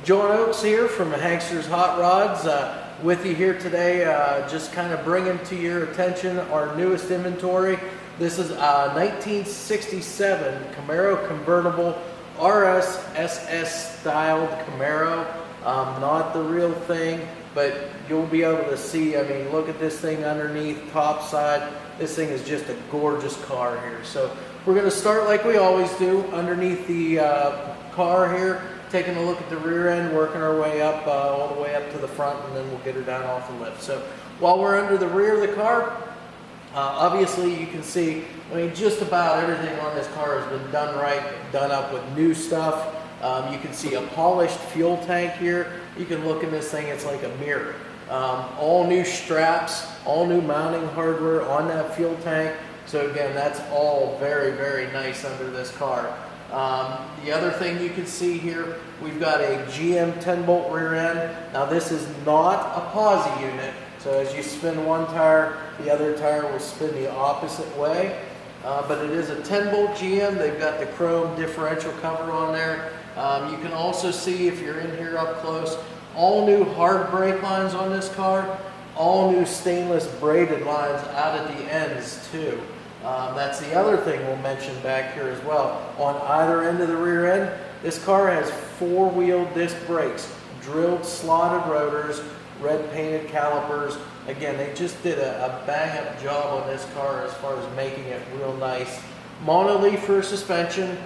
John Oakes here from HANKSTERS Hot Rods with you here today, just kind of bringing to your attention our newest inventory. This is a 1967 Camaro Convertible RS SS styled Camaro. Not the real thing, but you'll be able to see, I mean, look at this thing underneath, top side. This thing is just a gorgeous car here. So we're going to start like we always do, underneath the car here, taking a look at the rear end, working our way up, all the way up to the front, and then we'll get her down off the lift. So while we're under the rear of the car, obviously you can see, I mean, just about everything on this car has been done right, done up with new stuff. You can see a polished fuel tank here. You can look in this thing, it's like a mirror. All new straps, all new mounting hardware on that fuel tank. So again, that's all very, very nice under this car. The other thing you can see here, we've got a GM 10-bolt rear end. Now this is not a posi unit, so as you spin one tire, the other tire will spin the opposite way. But it is a 10-bolt GM. They've got the chrome differential cover on there. You can also see, if you're in here up close, all new hard brake lines on this car, all new stainless braided lines out at the ends too. That's the other thing we'll mention back here as well. On either end of the rear end, this car has four-wheel disc brakes, drilled slotted rotors, red painted calipers. Again, they just did a bang-up job on this car as far as making it real nice. Mono-leaf suspension,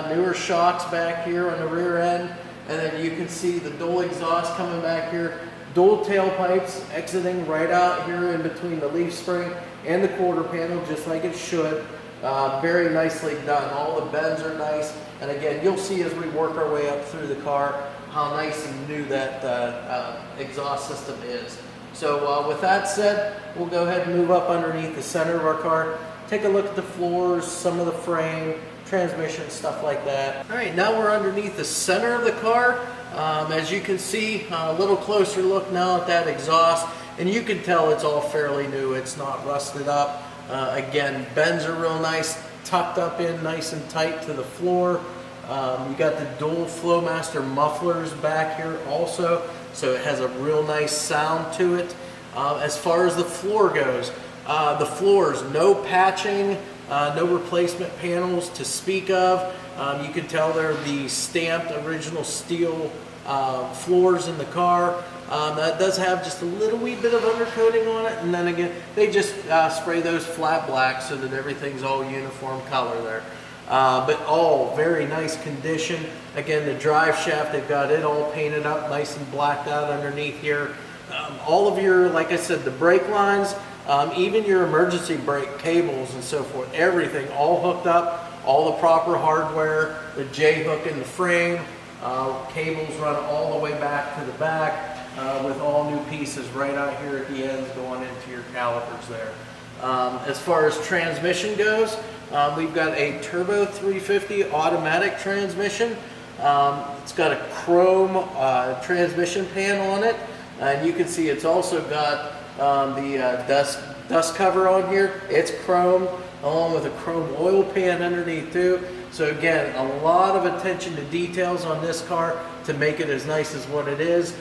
newer shocks back here on the rear end, and then you can see the dual exhaust coming back here, dual tailpipes exiting right out here in between the leaf spring and the quarter panel, just like it should. Very nicely done. All the bends are nice, and again, you'll see as we work our way up through the car how nice and new that exhaust system is. So with that said, we'll go ahead and move up underneath the center of our car, take a look at the floors, some of the frame, transmission, stuff like that. All right, now we're underneath the center of the car. As you can see, a little closer look now at that exhaust, and you can tell it's all fairly new. It's not rusted up. Again, bends are real nice, tucked up in nice and tight to the floor. You got the dual Flowmaster mufflers back here also, so it has a real nice sound to it. As far as the floor goes, the floors, no patching, no replacement panels to speak of. You can tell they're the stamped original steel floors in the car. That does have just a little wee bit of undercoating on it, and then again, they just spray those flat black so that everything's all uniform color there. But all very nice condition. Again, the drive shaft, they've got it all painted up nice and blacked out underneath here. All of your, like I said, the brake lines, even your emergency brake cables and so forth, everything all hooked up, all the proper hardware, the J-hook in the frame, cables run all the way back to the back, with all new pieces right out here at the ends going into your calipers there. As far as transmission goes, we've got a turbo 350 automatic transmission. It's got a chrome transmission panel on it, and you can see it's also got the dust cover on here. It's chrome, along with a chrome oil pan underneath too. So again, a lot of attention to details on this car to make it as nice as what it is.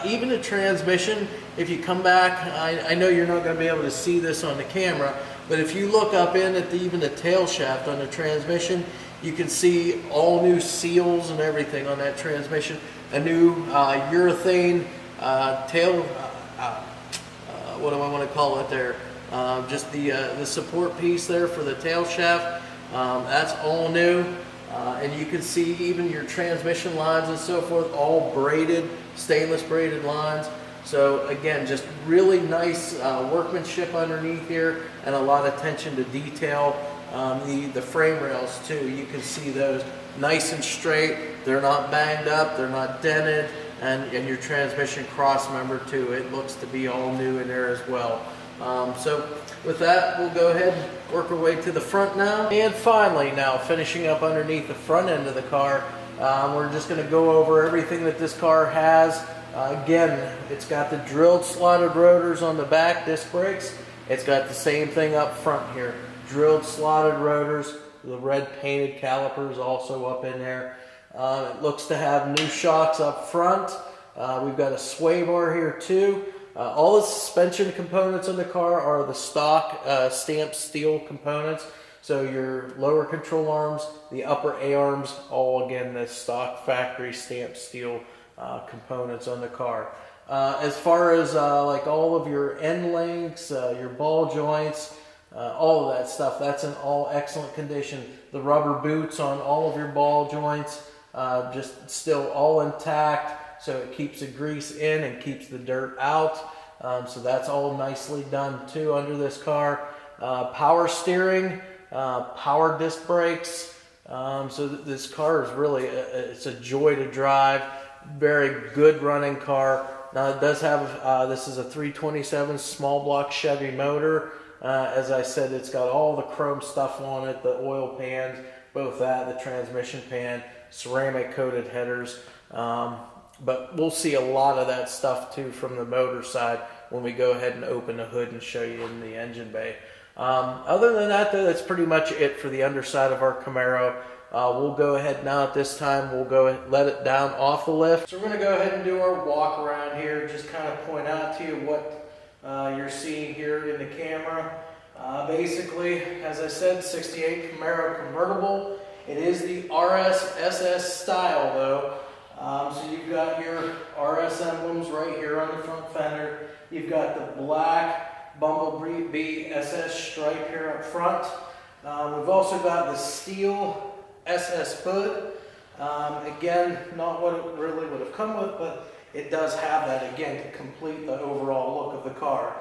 Even the transmission, if you come back, I know you're not going to be able to see this on the camera, but if you look up in at even the tail shaft on the transmission, you can see all new seals and everything on that transmission. A new urethane tail, what do I want to call it there? Just the support piece there for the tail shaft. That's all new. And you can see even your transmission lines and so forth, all braided, stainless braided lines. So again, just really nice workmanship underneath here, and a lot of attention to detail. The frame rails too, you can see those nice and straight. They're not banged up, they're not dented, and your transmission cross member too, it looks to be all new in there as well. So with that, we'll go ahead and work our way to the front now. And finally now, finishing up underneath the front end of the car, we're just going to go over everything that this car has. Again, it's got the drilled slotted rotors on the back, disc brakes. It's got the same thing up front here. Drilled slotted rotors, the red painted calipers also up in there. It looks to have new shocks up front. We've got a sway bar here too. All the suspension components in the car are the stock stamped steel components. So your lower control arms, the upper A-arms, all again the stock factory stamped steel components on the car. As far as like all of your end links, your ball joints, all of that stuff, that's in all excellent condition. The rubber boots on all of your ball joints, just still all intact, so it keeps the grease in and keeps the dirt out. So that's all nicely done too under this car. Power steering, power disc brakes. So this car is really, it's a joy to drive. Very good running car. Now it does have, this is a 327 small block Chevy motor. As I said, it's got all the chrome stuff on it, the oil pans, both that, the transmission pan, ceramic coated headers. But we'll see a lot of that stuff too from the motor side when we go ahead and open the hood and show you in the engine bay. Other than that though, that's pretty much it for the underside of our Camaro. We'll go ahead now at this time, we'll go and let it down off the lift. So we're going to go ahead and do our walk around here, just kind of point out to you what you're seeing here in the camera. Basically, as I said, 68 Camaro Convertible. It is the RS SS style though. So you've got your RS emblems right here on the front fender. You've got the black Bumblebee SS stripe here up front. We've also got the steel SS hood. Again, not what it really would have come with, but it does have that again to complete the overall look of the car.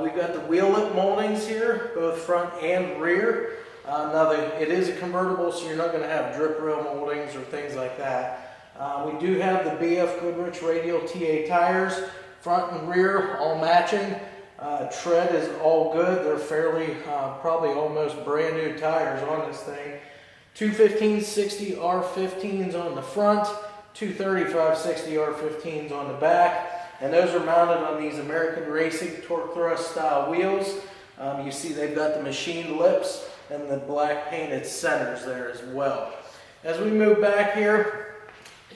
We've got the wheel lip moldings here, both front and rear. Now it is a convertible, so you're not going to have drip rail moldings or things like that. We do have the BF Goodrich radial TA tires, front and rear, all matching. Tread is all good. They're fairly, probably almost brand new tires on this thing. 215/60 R15s on the front, 235/60 R15s on the back, and those are mounted on these American Racing torque thrust style wheels. You see they've got the machined lips and the black painted centers there as well. As we move back here,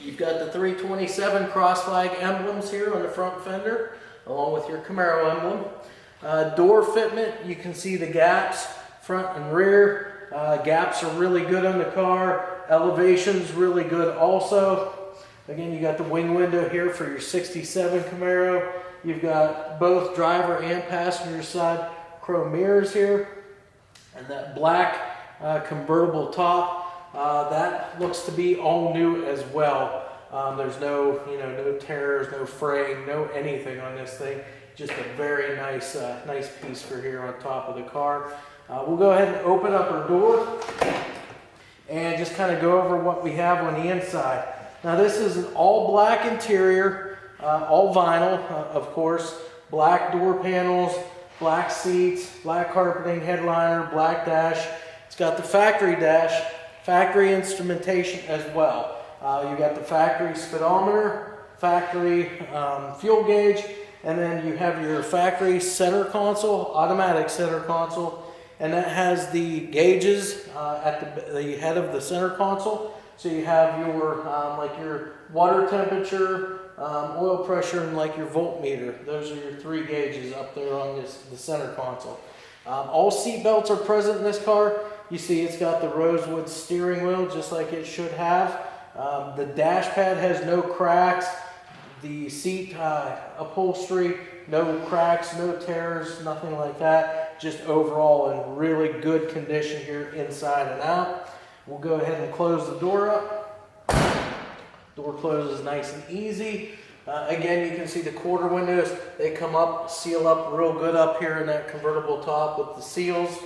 you've got the 327 cross flag emblems here on the front fender, along with your Camaro emblem. Door fitment, you can see the gaps, front and rear. Gaps are really good on the car. Elevation's really good also. Again, you got the wing window here for your 67 Camaro. You've got both driver and passenger side chrome mirrors here. And that black convertible top, that looks to be all new as well. There's no, no tears, no fraying, no anything on this thing. Just a very nice, nice piece for here on top of the car. We'll go ahead and open up our door and just kind of go over what we have on the inside. Now this is an all black interior, all vinyl, of course, black door panels, black seats, black carpeting, headliner, black dash. It's got the factory dash, factory instrumentation as well. You got the factory speedometer, factory fuel gauge, and then you have your factory center console, automatic center console. And that has the gauges at the head of the center console. So you have your like your water temperature, oil pressure, and like your voltmeter. Those are your three gauges up there on the center console. All seat belts are present in this car. You see it's got the rosewood steering wheel just like it should have. The dash pad has no cracks. The seat upholstery, no cracks, no tears, nothing like that. Just overall in really good condition here inside and out. We'll go ahead and close the door up. Door closes nice and easy. Again, you can see the quarter windows. They come up, seal up real good up here in that convertible top with the seals.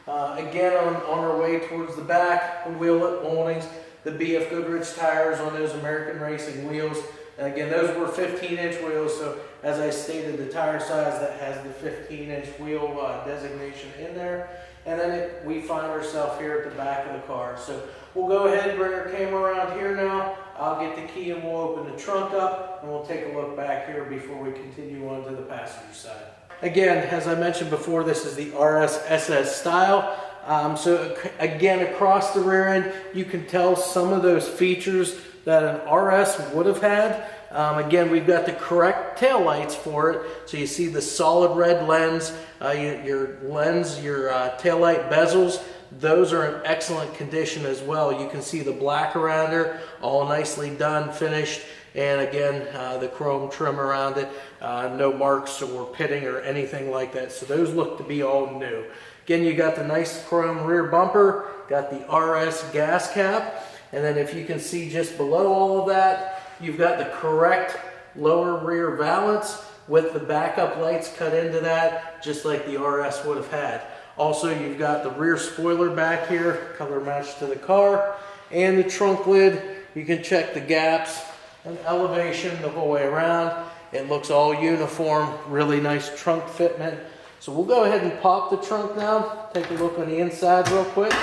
Again, on our way towards the back, the wheel lip moldings, the BF Goodrich tires on those American Racing wheels. And again, those were 15-inch wheels, so as I stated, the tire size that has the 15-inch wheel designation in there. And then we find ourselves here at the back of the car. So we'll go ahead and bring our camera around here now. I'll get the key and we'll open the trunk up, and we'll take a look back here before we continue on to the passenger side. Again, as I mentioned before, this is the RS SS style. So again, across the rear end, you can tell some of those features that an RS would have had. Again, we've got the correct tail lights for it. So you see the solid red lens, your tail light bezels. Those are in excellent condition as well. You can see the black around her, all nicely done, finished. And again, the chrome trim around it, no marks or pitting or anything like that. So those look to be all new. Again, you got the nice chrome rear bumper, got the RS gas cap, and then if you can see just below all of that, you've got the correct lower rear valance with the backup lights cut into that, just like the RS would have had. Also, you've got the rear spoiler back here, color matched to the car, and the trunk lid. You can check the gaps and elevation the whole way around. It looks all uniform, really nice trunk fitment. So we'll go ahead and pop the trunk now, take a look on the inside real quick.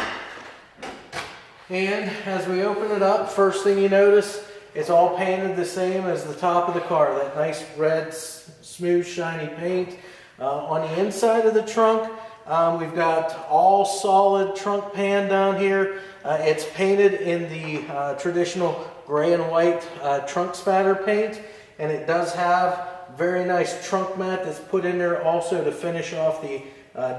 And as we open it up, first thing you notice, it's all painted the same as the top of the car, that nice red, smooth, shiny paint. On the inside of the trunk, we've got all solid trunk pan down here. It's painted in the traditional gray and white trunk spatter paint, and it does have very nice trunk mat that's put in there also to finish off the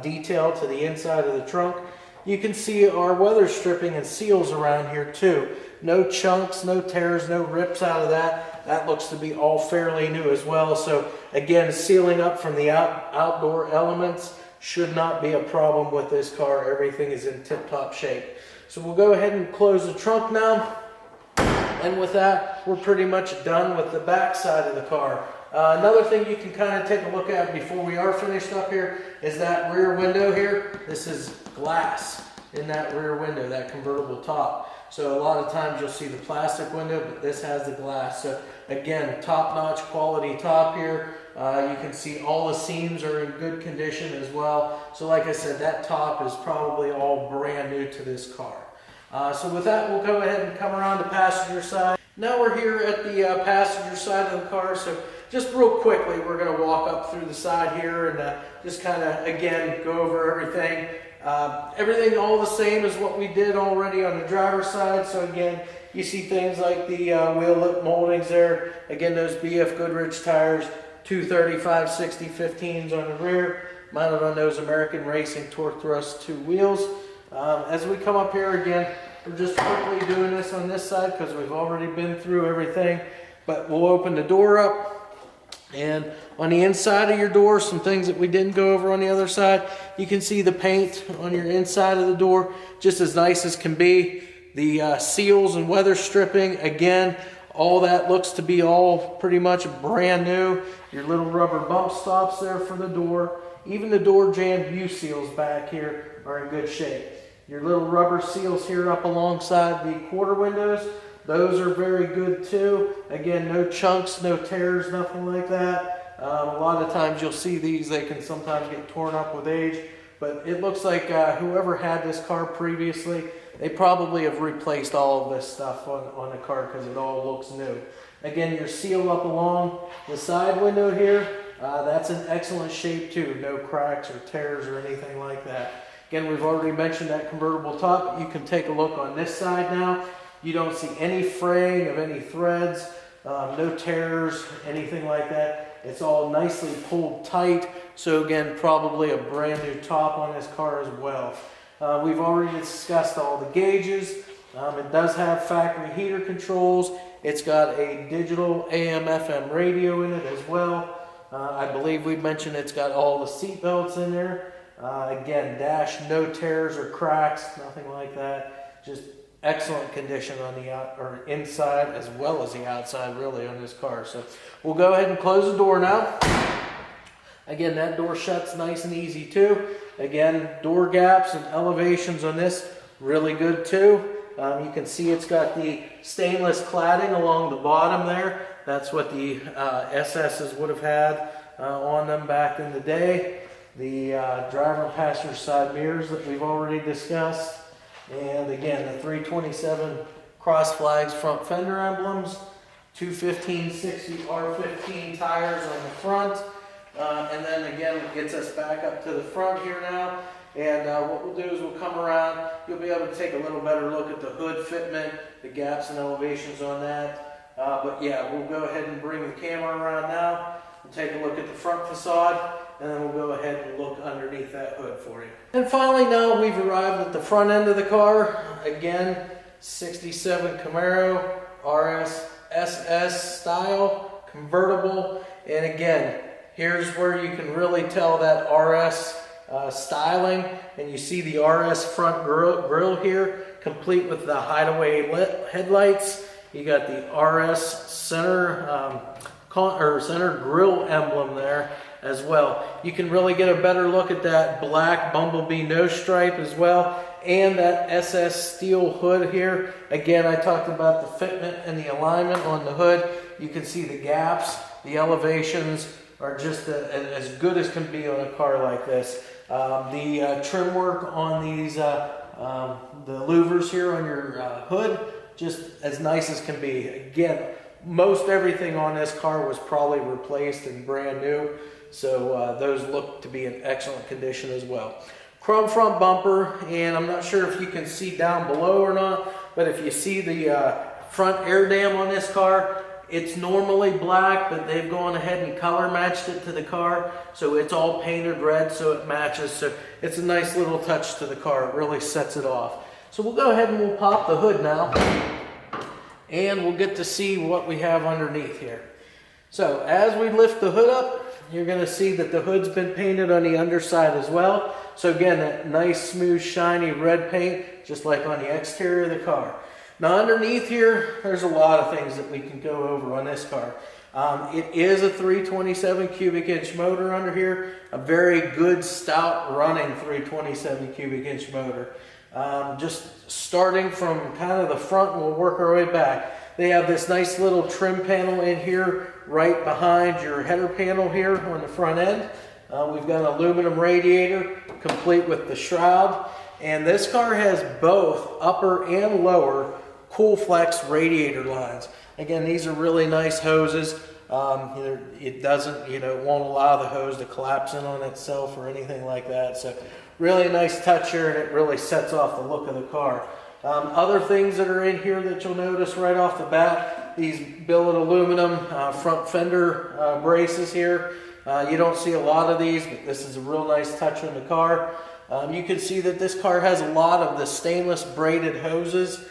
detail to the inside of the trunk. You can see our weather stripping and seals around here too. No chunks, no tears, no rips out of that. That looks to be all fairly new as well. So again, sealing up from the outdoor elements should not be a problem with this car. Everything is in tip-top shape. So we'll go ahead and close the trunk now. And with that, we're pretty much done with the back side of the car. Another thing you can kind of take a look at before we are finished up here is that rear window here. This is glass in that rear window, that convertible top. So a lot of times you'll see the plastic window, but this has the glass. So again, top-notch quality top here. You can see all the seams are in good condition as well. So like I said, that top is probably all brand new to this car. So with that, we'll go ahead and come around the passenger side. Now we're here at the passenger side of the car. So just real quickly, we're going to walk up through the side here and just kind of, again, go over everything. Everything all the same as what we did already on the driver's side. So again, you see things like the wheel lip moldings there. Again, those BF Goodrich tires, 235/60 15s on the rear, mounted on those American Racing Torque Thrust 2 wheels. As we come up here again, we're just quickly doing this on this side because we've already been through everything. But we'll open the door up. And on the inside of your door, some things that we didn't go over on the other side, you can see the paint on your inside of the door, just as nice as can be. The seals and weather stripping, again, all that looks to be all pretty much brand new. Your little rubber bump stops there for the door. Even the door jamb U-seals back here are in good shape. Your little rubber seals here up alongside the quarter windows, those are very good too. Again, no chunks, no tears, nothing like that. A lot of times you'll see these, they can sometimes get torn up with age, but it looks like whoever had this car previously, they probably have replaced all of this stuff on the car because it all looks new. Again, your seal up along the side window here, that's in excellent shape too. No cracks or tears or anything like that. Again, we've already mentioned that convertible top. You can take a look on this side now. You don't see any fraying of any threads, no tears, anything like that. It's all nicely pulled tight. So again, probably a brand new top on this car as well. We've already discussed all the gauges. It does have factory heater controls. It's got a digital AM/FM radio in it as well. I believe we mentioned it's got all the seat belts in there. Again, dash, no tears or cracks, nothing like that. Just excellent condition on the inside as well as the outside really on this car. So we'll go ahead and close the door now. Again, that door shuts nice and easy too. Again, door gaps and elevations on this really good too. You can see it's got the stainless cladding along the bottom there. That's what the SS's would have had on them back in the day. The driver and passenger side mirrors that we've already discussed. And again, the 327 cross flags front fender emblems, 215/60 R15 tires on the front. And then again, it gets us back up to the front here now. And what we'll do is we'll come around. You'll be able to take a little better look at the hood fitment, the gaps and elevations on that. But yeah, we'll go ahead and bring the camera around now. We'll take a look at the front facade, and then we'll go ahead and look underneath that hood for you. And finally, now we've arrived at the front end of the car. Again, 67 Camaro RS SS style convertible. And again, here's where you can really tell that RS styling, and you see the RS front grille here, complete with the hideaway headlights. You got the RS center center grille emblem there as well. You can really get a better look at that black bumblebee nose stripe as well, and that SS steel hood here. Again, I talked about the fitment and the alignment on the hood. You can see the gaps, the elevations are just as good as can be on a car like this. The trim work on these, the louvers here on your hood, just as nice as can be. Again, most everything on this car was probably replaced and brand new, so those look to be in excellent condition as well. Chrome front bumper, and I'm not sure if you can see down below or not, but if you see the front air dam on this car, it's normally black, but they've gone ahead and color matched it to the car, so it's all painted red so it matches. So it's a nice little touch to the car. It really sets it off. So we'll go ahead and we'll pop the hood now, and we'll get to see what we have underneath here. So as we lift the hood up, you're going to see that the hood's been painted on the underside as well. So again, that nice, smooth, shiny red paint, just like on the exterior of the car. Now underneath here, there's a lot of things that we can go over on this car. It is a 327 cubic inch motor under here, a very good, stout running 327 cubic inch motor. Just starting from kind of the front, and we'll work our way back. They have this nice little trim panel in here, right behind your header panel here on the front end. We've got an aluminum radiator, complete with the shroud. And this car has both upper and lower Cool Flex radiator lines. Again, these are really nice hoses. It doesn't, it won't allow the hose to collapse in on itself or anything like that. So really nice touch here, and it really sets off the look of the car. Other things that are in here that you'll notice right off the bat, these billet aluminum front fender braces here. You don't see a lot of these, but this is a real nice touch on the car. You can see that this car has a lot of the stainless braided hoses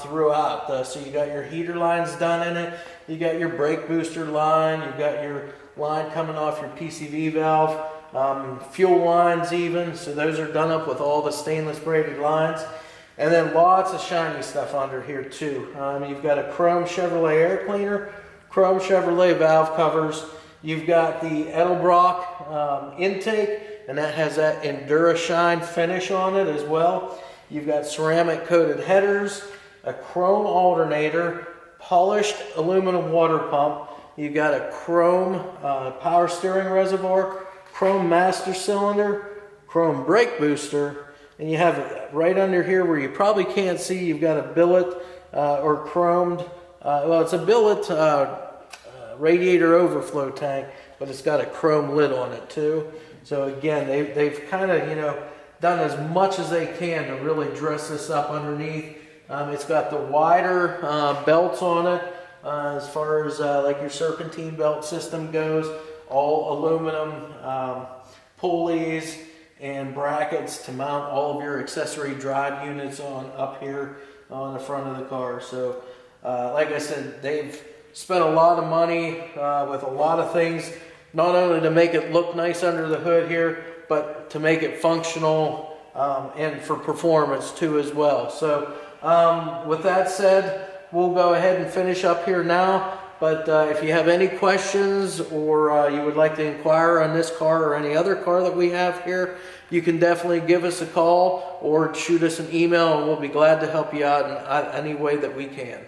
throughout. So you got your heater lines done in it, you got your brake booster line, you've got your line coming off your PCV valve, fuel lines even, so those are done up with all the stainless braided lines. And then lots of shiny stuff under here too. You've got a chrome Chevrolet air cleaner, chrome Chevrolet valve covers, you've got the Edelbrock intake, and that has that Endura Shine finish on it as well. You've got ceramic coated headers, a chrome alternator, polished aluminum water pump. You've got a chrome power steering reservoir, chrome master cylinder, chrome brake booster, and you have right under here where you probably can't see, you've got a billet or chromed, well, it's a billet radiator overflow tank, but it's got a chrome lid on it too. So again, they've kind of, done as much as they can to really dress this up underneath. It's got the wider belts on it as far as like your serpentine belt system goes, all aluminum pulleys and brackets to mount all of your accessory drive units on up here on the front of the car. So like I said, they've spent a lot of money with a lot of things, not only to make it look nice under the hood here, but to make it functional and for performance too as well. So with that said, we'll go ahead and finish up here now. But if you have any questions or you would like to inquire on this car or any other car that we have here, you can definitely give us a call or shoot us an email, and we'll be glad to help you out in any way that we can.